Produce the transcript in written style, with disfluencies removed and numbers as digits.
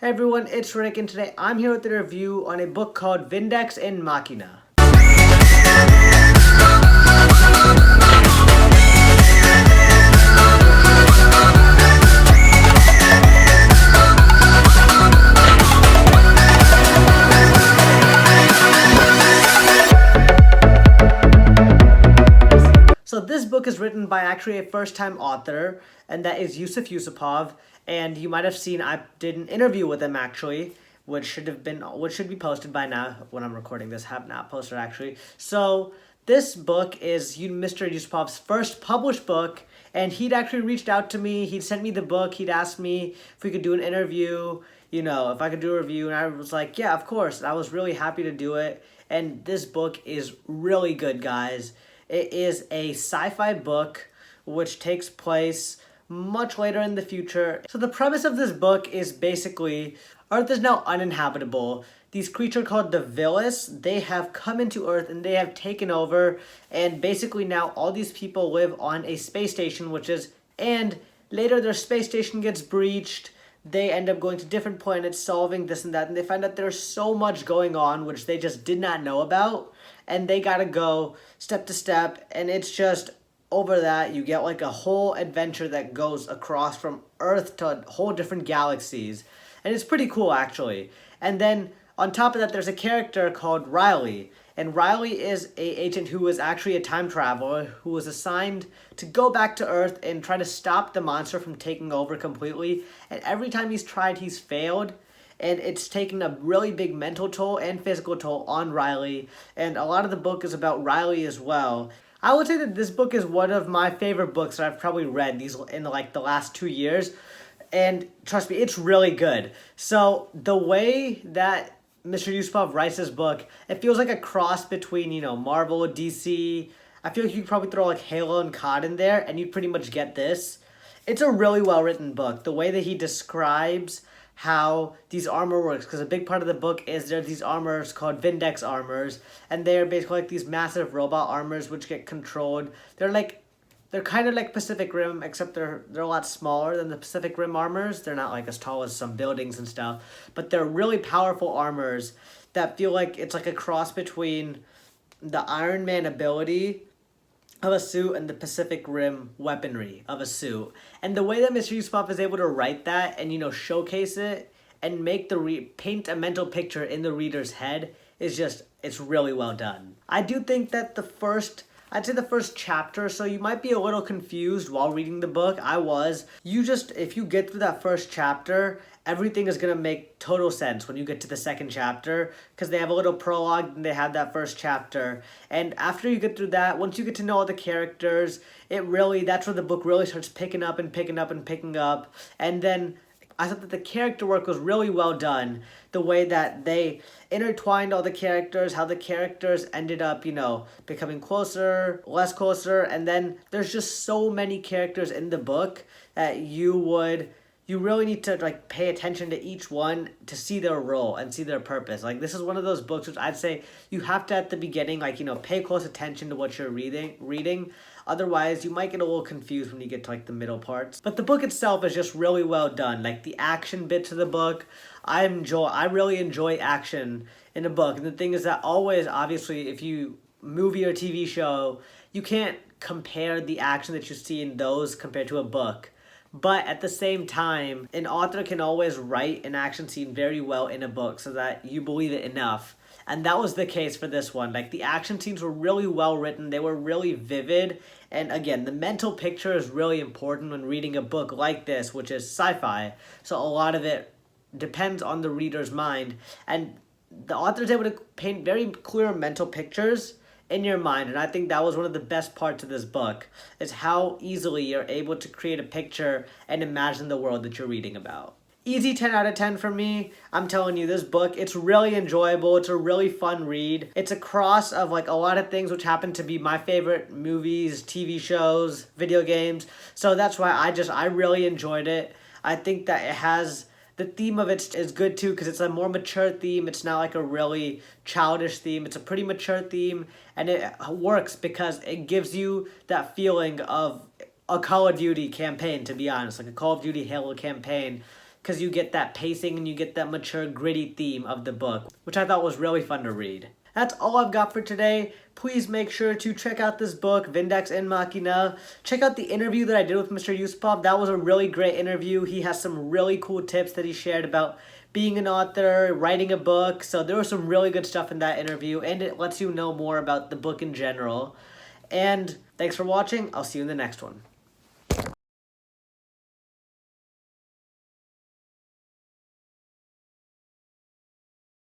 Hey everyone, it's Rick, and today I'm here with a review on a book called Vindex and Machina. So this book is written by actually a first-time author, and that is Yusupov. And you might have seen I did an interview with him actually, which should be posted by now when I'm recording this. Have not posted actually. So this book is Mr. Yusupov's first published book, and he'd actually reached out to me. He'd sent me the book. He'd asked me if we could do an interview. If I could do a review, and I was like, yeah, of course. And I was really happy to do it. And this book is really good, guys. It is a sci-fi book which takes place much later in the future. So the premise of this book is basically Earth is now uninhabitable. These creatures called the Villis, they have come into Earth and they have taken over, and basically now all these people live on a space station, and later their space station gets breached. They end up going to different planets, solving this and that, and they find out there's so much going on which they just did not know about, and they gotta go step to step, and it's just over that you get like a whole adventure that goes across from Earth to whole different galaxies, and it's pretty cool actually. And then on top of that, there's a character called Riley, and Riley is an agent who is actually a time traveler who was assigned to go back to Earth and try to stop the monster from taking over completely. And every time he's tried, he's failed. And it's taken a really big mental toll and physical toll on Riley. And a lot of the book is about Riley as well. I would say that this book is one of my favorite books that I've probably read in the last 2 years. And trust me, it's really good. So the way that Mr. Yusupov writes this book, it feels like a cross between, Marvel, DC. I feel like you could probably throw like Halo and COD in there and you'd pretty much get this. It's a really well-written book. The way that he describes how these armor works, because a big part of the book is there's these armors called Vindex armors, and they're basically like these massive robot armors which get controlled. They're kind of like Pacific Rim, except they're a lot smaller than the Pacific Rim armors. They're not like as tall as some buildings and stuff, but they're really powerful armors that feel like it's like a cross between the Iron Man ability of a suit and the Pacific Rim weaponry of a suit. And the way that Mr. Yusupov is able to write that and, showcase it and make paint a mental picture in the reader's head is it's really well done. I do think that I'd say the first chapter, so you might be a little confused while reading the book. I was. If you get through that first chapter, everything is going to make total sense when you get to the second chapter, because they have a little prologue and they have that first chapter. And after you get through that, once you get to know all the characters, that's where the book really starts picking up and picking up and picking up. And then I thought that the character work was really well done. The way that they intertwined all the characters, how the characters ended up, becoming closer, less closer. And then there's just so many characters in the book that you really need to pay attention to each one to see their role and see their purpose. This is one of those books which I'd say you have to at the beginning, pay close attention to what you're reading. Otherwise, you might get a little confused when you get to the middle parts. But the book itself is just really well done. The action bits of the book, I really enjoy action in a book. And the thing is that always, obviously, if you movie or TV show, you can't compare the action that you see in those compared to a book. But at the same time, an author can always write an action scene very well in a book so that you believe it enough. And that was the case for this one. The action scenes were really well written. They were really vivid. And again, the mental picture is really important when reading a book like this, which is sci-fi. So a lot of it depends on the reader's mind. And the author is able to paint very clear mental pictures in your mind. And I think that was one of the best parts of this book, is how easily you're able to create a picture and imagine the world that you're reading about. Easy 10 out of 10 for me. I'm telling you, this book, it's really enjoyable. It's a really fun read. It's a cross of a lot of things which happen to be my favorite movies, TV shows, video games. So that's why I really enjoyed it. I think that it has, the theme of it is good too, because it's a more mature theme. It's not a really childish theme. It's a pretty mature theme, and it works because it gives you that feeling of a Call of Duty campaign, to be honest, a Call of Duty Halo campaign. because you get that pacing and you get that mature, gritty theme of the book, which I thought was really fun to read. That's all I've got for today. Please make sure to check out this book, Vindex and Machina. Check out the interview that I did with Mr. Yusupov. That was a really great interview. He has some really cool tips that he shared about being an author, writing a book. So there was some really good stuff in that interview, and it lets you know more about the book in general. And thanks for watching. I'll see you in the next one.